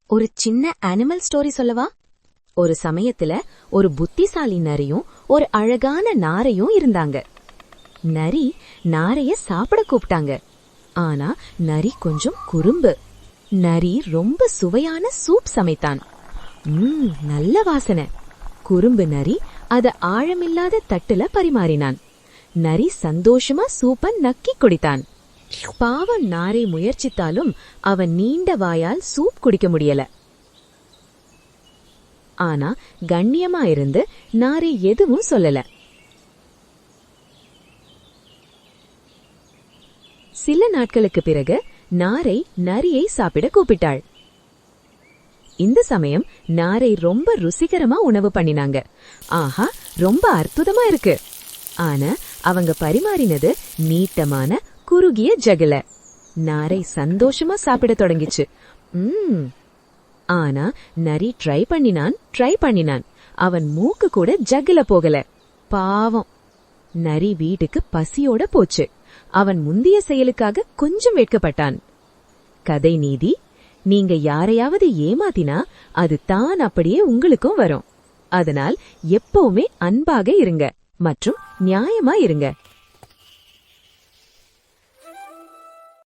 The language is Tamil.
ஒரு சின்ன அனிமல் ஸ்டோரி சொல்லவா? ஒரு சமயத்துல ஒரு புத்திசாலி நரியும் ஒரு அழகான நாரையும் இருந்தாங்க. நரி நாரைய சாப்பிட கூப்பிட்டாங்க. ஆனா நரி கொஞ்சம் குறும்பு. நரி ரொம்ப சுவையான சூப் சமைத்தான். நல்ல வாசனை. குறும்பு நரி அத ஆழமில்லாத தட்டுல பரிமாறினான். நரி சந்தோஷமா சூப்ப நக்கி குடித்தான். பாவம் நாரை முயற்சித்தாலும் அவன் நீண்ட வாயால் சூப் குடிக்க முடியல. ஆனா கண்ணியமா இருந்து நாரை எதுவும் சொல்லல. சில நாட்களுக்கு பிறகு நாரை நரியை சாப்பிட கூப்பிட்டாள். இந்த சமயம் நாரை ரொம்ப ருசிகரமா உணவு பண்ணினாங்க. ஆஹா, ரொம்ப அற்புதமா இருக்கு. ஆனா அவங்க பரிமாறினது நீட்டமான குறுகிய ஜகல. நாரை சந்தோஷமா சாப்பிட தொடங்கிச்சு. ஆனா நரி ட்ரை பண்ணினான். அவன் மூக்கு கூட ஜகுல போகல. பாவம். நரி வீட்டுக்கு பசியோட போச்சு. அவன் முந்திய செயலுக்காக கொஞ்சம் வெட்கப்பட்டான். கதை நீதி: நீங்க யாரையாவது ஏமாத்தினா அது தான் அப்படியே உங்களுக்கும் வரும். அதனால் எப்பவுமே அன்பாக இருங்க மற்றும் நியாயமா இருங்க.